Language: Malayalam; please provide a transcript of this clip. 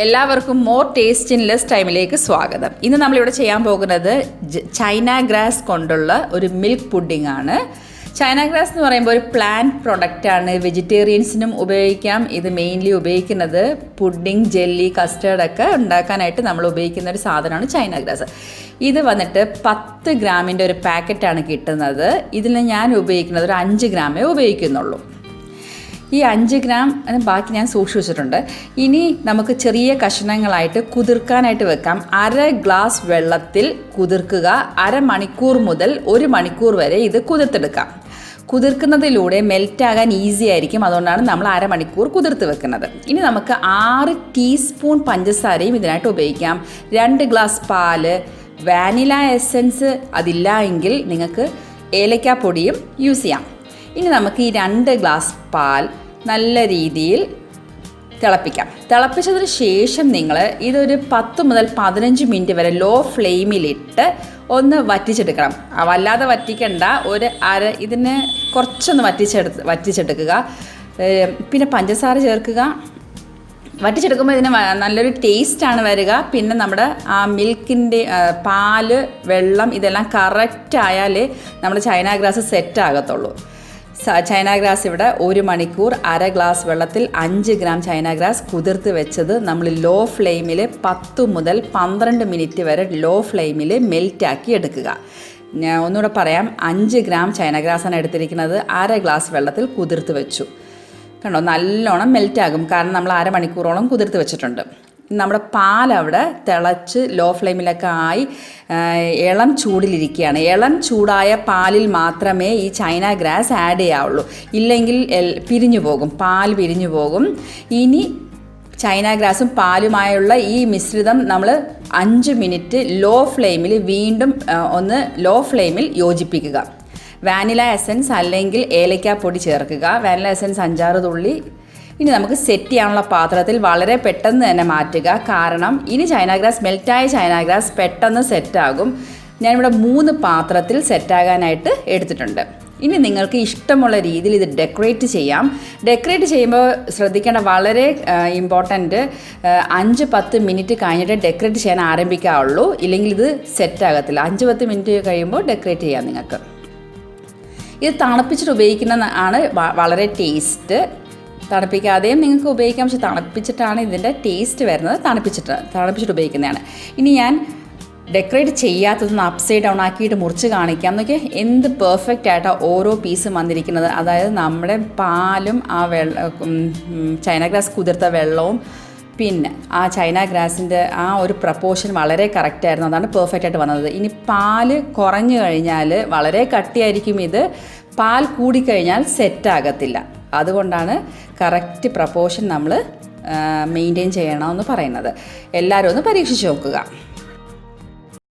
എല്ലാവർക്കും മോർ ടേസ്റ്റ് ഇൻ ലെസ് ടൈമിലേക്ക് സ്വാഗതം. ഇന്ന് നമ്മളിവിടെ ചെയ്യാൻ പോകുന്നത് ചൈന ഗ്രാസ് കൊണ്ടുള്ള ഒരു മിൽക്ക് പുഡിംഗ് ആണ്. ചൈന ഗ്രാസ് എന്ന് പറയുമ്പോൾ ഒരു പ്ലാന്റ് പ്രൊഡക്റ്റാണ്, വെജിറ്റേറിയൻസിനും ഉപയോഗിക്കാം. ഇത് മെയിൻലി ഉപയോഗിക്കുന്നത് പുഡിംഗ്, ജെല്ലി, കസ്റ്റേർഡൊക്കെ ഉണ്ടാക്കാനായിട്ട് നമ്മൾ ഉപയോഗിക്കുന്ന ഒരു സാധനമാണ് ചൈന ഗ്രാസ്. ഇത് വന്നിട്ട് 10 ഗ്രാമിൻ്റെ ഒരു പാക്കറ്റാണ് കിട്ടുന്നത്. ഇതിൽ ഞാൻ ഉപയോഗിക്കുന്നത് ഒരു 5 ഗ്രാമേ ഉപയോഗിക്കുന്നുള്ളൂ. ഈ 5 ഗ്രാം ബാക്കി ഞാൻ സൂക്ഷിച്ച് വെച്ചിട്ടുണ്ട്. ഇനി നമുക്ക് ചെറിയ കഷ്ണങ്ങളായിട്ട് കുതിർക്കാനായിട്ട് വെക്കാം. 1/2 ഗ്ലാസ് വെള്ളത്തിൽ കുതിർക്കുക. അരമണിക്കൂർ മുതൽ 1 മണിക്കൂർ വരെ ഇത് കുതിർത്തെടുക്കാം. കുതിർക്കുന്നതിലൂടെ മെൽറ്റാകാൻ ഈസി ആയിരിക്കും. അതുകൊണ്ടാണ് നമ്മൾ അരമണിക്കൂർ കുതിർത്ത് വെക്കുന്നത്. ഇനി നമുക്ക് 6 ടീസ്പൂൺ പഞ്ചസാരയും ഇതിനായിട്ട് ഉപയോഗിക്കാം. 2 ഗ്ലാസ് പാല്, വാനില എസൻസ് അതില്ല എങ്കിൽ നിങ്ങൾക്ക് ഏലക്കാപ്പൊടിയും യൂസ് ചെയ്യാം. ഇനി നമുക്ക് ഈ 2 ഗ്ലാസ് പാൽ നല്ല രീതിയിൽ തിളപ്പിക്കാം. തിളപ്പിച്ചതിന് ശേഷം നിങ്ങൾ ഇതൊരു 10 മുതൽ 15 മിനിറ്റ് വരെ ലോ ഫ്ലെയിമിലിട്ട് ഒന്ന് വറ്റിച്ചെടുക്കണം. വല്ലാതെ വറ്റിക്കണ്ട, ഇതിനെ കുറച്ചൊന്ന് വറ്റിച്ചെടുക്കുക. പിന്നെ പഞ്ചസാര ചേർക്കുക. വറ്റിച്ചെടുക്കുമ്പോൾ ഇതിന് നല്ലൊരു ടേസ്റ്റാണ് വരിക. പിന്നെ നമ്മുടെ ആ മിൽക്കിൻ്റെ പാല്, വെള്ളം ഇതെല്ലാം കറക്റ്റ് ആയാലേ നമ്മുടെ ചൈന ഗ്രാസ് സെറ്റ് ആകത്തുള്ളൂ. ചൈന ഗ്രാസ് ഇവിടെ 1 മണിക്കൂർ 1/2 ഗ്ലാസ് വെള്ളത്തിൽ 5 ഗ്രാം ചൈന ഗ്രാസ് കുതിർത്ത് വെച്ചത് നമ്മൾ ലോ ഫ്ലെയിമിൽ 10 മുതൽ 12 മിനിറ്റ് വരെ ലോ ഫ്ലെയിമിൽ മെൽറ്റാക്കി എടുക്കുക. ഞാൻ ഒന്നുകൂടെ പറയാം, 5 ഗ്രാം ചൈന ഗ്രാസാണ് എടുത്തിരിക്കുന്നത്. 1/2 ഗ്ലാസ് വെള്ളത്തിൽ കുതിർത്ത് വെച്ചു. കണ്ടോ, നല്ലോണം മെൽറ്റാകും. കാരണം നമ്മൾ അരമണിക്കൂറോളം കുതിർത്ത് വെച്ചിട്ടുണ്ട്. നമ്മുടെ പാലവിടെ തിളച്ച് ലോ ഫ്ലെയിമിലൊക്കെ ആയി ഇളം ചൂടിലിരിക്കുകയാണ്. ഇളം ചൂടായ പാലിൽ മാത്രമേ ഈ ചൈന ഗ്രാസ് ആഡ് ചെയ്യാവുള്ളൂ. ഇല്ലെങ്കിൽ പിരിഞ്ഞു പോകും, പാൽ പിരിഞ്ഞു പോകും. ഇനി ചൈന ഗ്രാസും പാലുമായുള്ള ഈ മിശ്രിതം നമ്മൾ 5 മിനിറ്റ് ലോ ഫ്ലെയിമിൽ വീണ്ടും ഒന്ന് ലോ ഫ്ലെയിമിൽ യോജിപ്പിക്കുക. വാനില എസൻസ് അല്ലെങ്കിൽ ഏലക്കാപ്പൊടി ചേർക്കുക. വാനില എസൻസ് 5-6 തുള്ളി. ഇനി നമുക്ക് സെറ്റ് ചെയ്യാനുള്ള പാത്രത്തിൽ വളരെ പെട്ടെന്ന് തന്നെ മാറ്റുക. കാരണം ഇനി ചൈന ഗ്രാസ്, മെൽറ്റായ ചൈന ഗ്രാസ് പെട്ടെന്ന് സെറ്റാകും. ഞാനിവിടെ 3 പാത്രത്തിൽ സെറ്റാകാനായിട്ട് എടുത്തിട്ടുണ്ട്. ഇനി നിങ്ങൾക്ക് ഇഷ്ടമുള്ള രീതിയിൽ ഇത് ഡെക്കറേറ്റ് ചെയ്യാം. ഡെക്കറേറ്റ് ചെയ്യുമ്പോൾ ശ്രദ്ധിക്കേണ്ട വളരെ ഇമ്പോർട്ടൻറ്റ്, 5-10 മിനിറ്റ് കഴിഞ്ഞിട്ട് ഡെക്കറേറ്റ് ചെയ്യാൻ ആരംഭിക്കാവുള്ളൂ. ഇല്ലെങ്കിൽ ഇത് സെറ്റാകത്തില്ല. 5-10 മിനിറ്റ് കഴിയുമ്പോൾ ഡെക്കറേറ്റ് ചെയ്യാം നിങ്ങൾക്ക്. ഇത് തണുപ്പിച്ചിട്ട് ഉപയോഗിക്കുന്ന ആണ് വളരെ ടേസ്റ്റ്. തണുപ്പിക്കാതെയും നിങ്ങൾക്ക് ഉപയോഗിക്കാം, പക്ഷെ തണുപ്പിച്ചിട്ടാണ് ഇതിൻ്റെ ടേസ്റ്റ് വരുന്നത്. തണുപ്പിച്ചിട്ട് ഉപയോഗിക്കുന്നതാണ്. ഇനി ഞാൻ ഡെക്കറേറ്റ് ചെയ്യാത്തതൊന്ന് അപ്സൈഡ് ഡൗൺ ആക്കിയിട്ട് മുറിച്ച് കാണിക്കാം. എന്നൊക്കെ എന്ത് പെർഫെക്റ്റ് ആയിട്ടാണ് ഓരോ പീസും വന്നിരിക്കുന്നത്. അതായത് നമ്മുടെ പാലും ആ ചൈന ഗ്രാസ് കുതിർത്ത വെള്ളവും പിന്നെ ആ ചൈന ഗ്രാസിൻ്റെ ആ ഒരു പ്രപ്പോർഷൻ വളരെ കറക്റ്റായിരുന്നു. അതാണ് പെർഫെക്റ്റായിട്ട് വന്നത്. ഇനി പാല് കുറഞ്ഞു കഴിഞ്ഞാൽ വളരെ കട്ടിയായിരിക്കും ഇത്. പാൽ കൂടിക്കഴിഞ്ഞാൽ സെറ്റാകത്തില്ല. അതുകൊണ്ടാണ് കറക്റ്റ് പ്രപ്പോർഷൻ നമ്മൾ മെയിൻറ്റെയിൻ ചെയ്യണമെന്ന് പറയുന്നത്. എല്ലാവരും ഒന്ന് പരീക്ഷിച്ച് നോക്കുക.